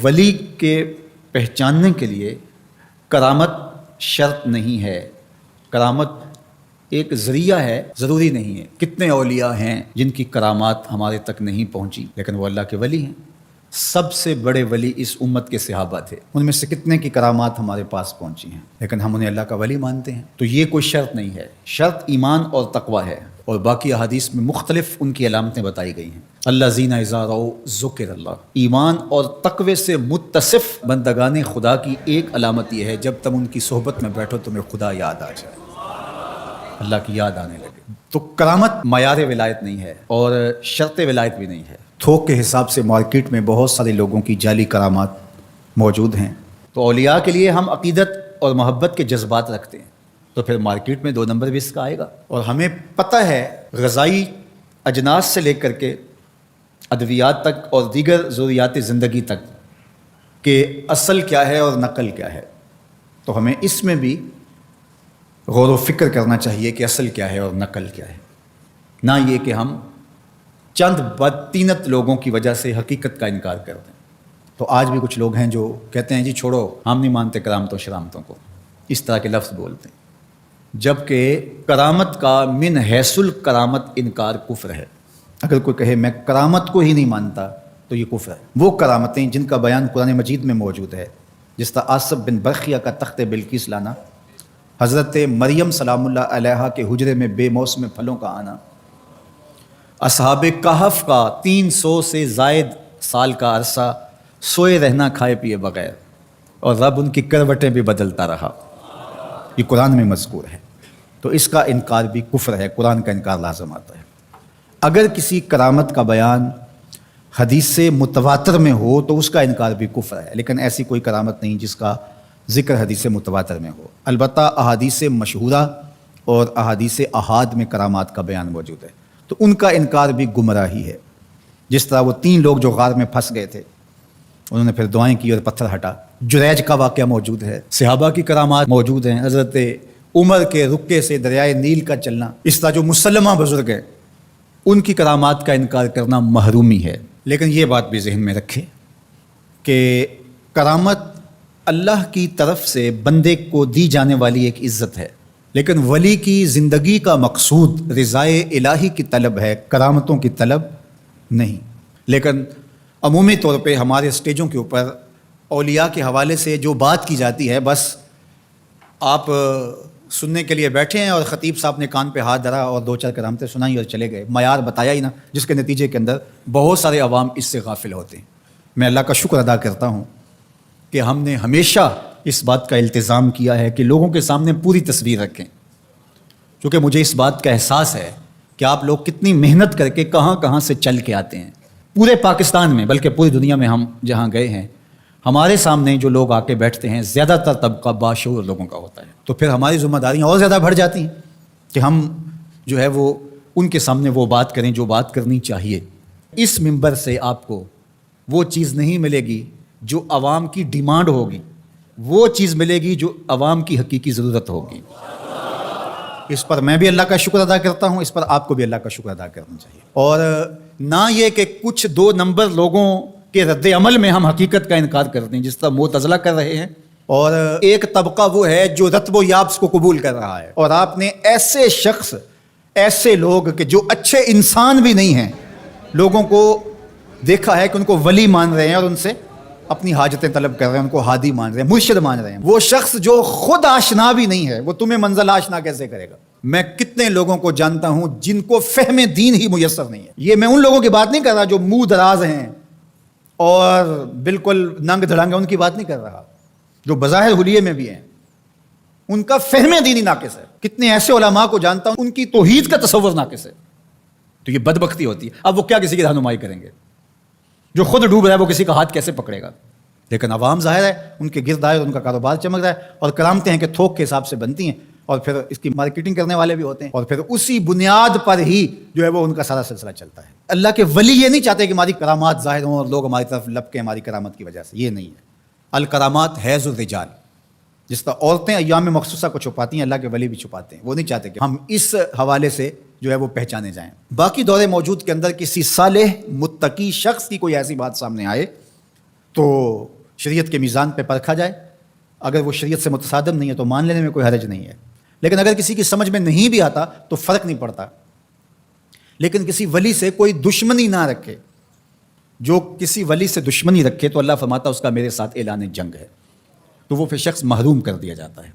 ولی کے پہچاننے کے لیے کرامت شرط نہیں ہے، کرامت ایک ذریعہ ہے، ضروری نہیں ہے۔ کتنے اولیاء ہیں جن کی کرامات ہمارے تک نہیں پہنچی لیکن وہ اللہ کے ولی ہیں۔ سب سے بڑے ولی اس امت کے صحابہ تھے، ان میں سے کتنے کی کرامات ہمارے پاس پہنچی ہیں لیکن ہم انہیں اللہ کا ولی مانتے ہیں۔ تو یہ کوئی شرط نہیں ہے، شرط ایمان اور تقوی ہے، اور باقی احادیث میں مختلف ان کی علامتیں بتائی گئی ہیں۔ الذین اذا رأوا ذکر اللہ، ایمان اور تقوی سے متصف بندگان خدا کی ایک علامت یہ ہے جب تم ان کی صحبت میں بیٹھو تمہیں خدا یاد آ جائے، اللہ کی یاد آنے لگے۔ تو کرامت معیار ولایت نہیں ہے اور شرط ولایت بھی نہیں ہے۔ تھوک کے حساب سے مارکیٹ میں بہت سارے لوگوں کی جعلی کرامات موجود ہیں، تو اولیاء کے لیے ہم عقیدت اور محبت کے جذبات رکھتے ہیں تو پھر مارکیٹ میں 2 نمبر بھی اس کا آئے گا۔ اور ہمیں پتہ ہے غذائی اجناس سے لے کر کے ادویات تک اور دیگر ضروریات زندگی تک کہ اصل کیا ہے اور نقل کیا ہے، تو ہمیں اس میں بھی غور و فکر کرنا چاہیے کہ اصل کیا ہے اور نقل کیا ہے، نہ یہ کہ ہم چند بدطینت لوگوں کی وجہ سے حقیقت کا انکار کر دیں۔ تو آج بھی کچھ لوگ ہیں جو کہتے ہیں جی چھوڑو، ہم نہیں مانتے کرامتوں شرامتوں کو، اس طرح کے لفظ بولتے ہیں، جبکہ کرامت کا من حیث الکرامت انکار کفر ہے۔ اگر کوئی کہے میں کرامت کو ہی نہیں مانتا تو یہ کفر ہے۔ وہ کرامتیں جن کا بیان قرآن مجید میں موجود ہے، جس طرح آصف بن برخیہ کا تخت بلقیس لانا، حضرت مریم سلام اللہ علیہا کے حجرے میں بے موسم پھلوں کا آنا، اصحاب کہف کا 300 سے زائد سال کا عرصہ سوئے رہنا کھائے پیے بغیر، اور رب ان کی کروٹیں بھی بدلتا رہا، یہ قرآن میں مذکور ہے۔ تو اس کا انکار بھی کفر ہے، قرآن کا انکار لازم آتا ہے۔ اگر کسی کرامت کا بیان حدیث متواتر میں ہو تو اس کا انکار بھی کفر ہے، لیکن ایسی کوئی کرامت نہیں جس کا ذکر حدیث متواتر میں ہو۔ البتہ احادیث مشہورہ اور احادیث احاد میں کرامات کا بیان موجود ہے، تو ان کا انکار بھی گمراہی ہے۔ جس طرح وہ 3 لوگ جو غار میں پھنس گئے تھے، انہوں نے پھر دعائیں کی اور پتھر ہٹا، جریج کا واقعہ موجود ہے، صحابہ کی کرامات موجود ہیں، حضرت عمر کے رکے سے دریائے نیل کا چلنا، اس طرح جو مسلمہ بزرگ ہیں ان کی کرامات کا انکار کرنا محرومی ہے۔ لیکن یہ بات بھی ذہن میں رکھے کہ کرامت اللہ کی طرف سے بندے کو دی جانے والی ایک عزت ہے، لیکن ولی کی زندگی کا مقصود رضائے الہی کی طلب ہے، کرامتوں کی طلب نہیں۔ لیکن عمومی طور پہ ہمارے اسٹیجوں کے اوپر اولیاء کے حوالے سے جو بات کی جاتی ہے، بس آپ سننے کے لیے بیٹھے ہیں اور خطیب صاحب نے کان پہ ہاتھ دھرا اور 2-4 کرامتیں سنائی اور چلے گئے، معیار بتایا ہی نہ، جس کے نتیجے کے اندر بہت سارے عوام اس سے غافل ہوتے ہیں۔ میں اللہ کا شکر ادا کرتا ہوں کہ ہم نے ہمیشہ اس بات کا التزام کیا ہے کہ لوگوں کے سامنے پوری تصویر رکھیں، کیونکہ مجھے اس بات کا احساس ہے کہ آپ لوگ کتنی محنت کر کے کہاں کہاں سے چل کے آتے ہیں۔ پورے پاکستان میں بلکہ پوری دنیا میں ہم جہاں گئے ہیں، ہمارے سامنے جو لوگ آ کے بیٹھتے ہیں زیادہ تر طبقہ باشعور لوگوں کا ہوتا ہے، تو پھر ہماری ذمہ داریاں اور زیادہ بڑھ جاتی ہیں کہ ہم جو ہے وہ ان کے سامنے وہ بات کریں جو بات کرنی چاہیے۔ اس منبر سے آپ کو وہ چیز نہیں ملے گی جو عوام کی ڈیمانڈ ہوگی، وہ چیز ملے گی جو عوام کی حقیقی ضرورت ہوگی۔ اس پر میں بھی اللہ کا شکر ادا کرتا ہوں، اس پر آپ کو بھی اللہ کا شکر ادا کرنا چاہیے، اور نہ یہ کہ کچھ 2 نمبر لوگوں کے رد عمل میں ہم حقیقت کا انکار کرتے ہیں، جس طرح معتزلہ کر رہے ہیں، اور ایک طبقہ وہ ہے جو رتب و یابس کو قبول کر رہا ہے، اور آپ نے ایسے شخص، ایسے لوگ کہ جو اچھے انسان بھی نہیں ہیں، لوگوں کو دیکھا ہے کہ ان کو ولی مان رہے ہیں اور ان سے اپنی حاجتیں طلب کر رہے ہیں، ان کو ہادی مان رہے ہیں، مرشد مان رہے ہیں۔ وہ شخص جو خود آشنا بھی نہیں ہے، وہ تمہیں منزل آشنا کیسے کرے گا؟ میں کتنے لوگوں کو جانتا ہوں جن کو فہم دین ہی میسر نہیں ہے۔ یہ میں ان لوگوں کی بات نہیں کر رہا جو منہ دراز ہیں اور بالکل ننگ دھڑنگ ہیں، ان کی بات نہیں کر رہا، جو بظاہر حلیے میں بھی ہیں، ان کا فہم دینی ناقص ہے۔ کتنے ایسے علماء کو جانتا ہوں ان کی توحید کا تصور ناقص ہے، تو یہ بدبختی ہوتی ہے۔ اب وہ کیا کسی کی رہنمائی کریں گے؟ جو خود ڈوب رہا ہے وہ کسی کا ہاتھ کیسے پکڑے گا؟ لیکن عوام ظاہر ہے ان کے گرد آئے، ان کا کاروبار چمک رہا ہے، اور کرامتیں ہیں کہ تھوک کے حساب سے بنتی ہیں، اور پھر اس کی مارکیٹنگ کرنے والے بھی ہوتے ہیں، اور پھر اسی بنیاد پر ہی جو ہے وہ ان کا سارا سلسلہ چلتا ہے۔ اللہ کے ولی یہ نہیں چاہتے کہ ہماری کرامات ظاہر ہوں اور لوگ ہماری طرف لپکیں ہماری کرامت کی وجہ سے، یہ نہیں ہے۔ الکرامات حیض الرجال، جس طرح عورتیں ایام مخصوصہ کو چھپاتی ہیں، اللہ کے ولی بھی چھپاتے ہیں، وہ نہیں چاہتے کہ ہم اس حوالے سے جو ہے وہ پہچانے جائیں۔ باقی دور موجود کے اندر کسی صالح متقی شخص کی کوئی ایسی بات سامنے آئے تو شریعت کے میزان پہ پرکھا جائے. اگر وہ شریعت سے متصادم نہیں ہے تو مان لینے میں کوئی حرج نہیں ہے. لیکن اگر کسی کی سمجھ میں نہیں بھی آتا تو فرق نہیں پڑتا. لیکن کسی ولی سے کوئی دشمنی نہ رکھے. جو کسی ولی سے دشمنی رکھے تو اللہ فرماتا ہے اس کا میرے ساتھ اعلان جنگ ہے. تو وہ پھر شخص محروم کر دیا جاتا ہے.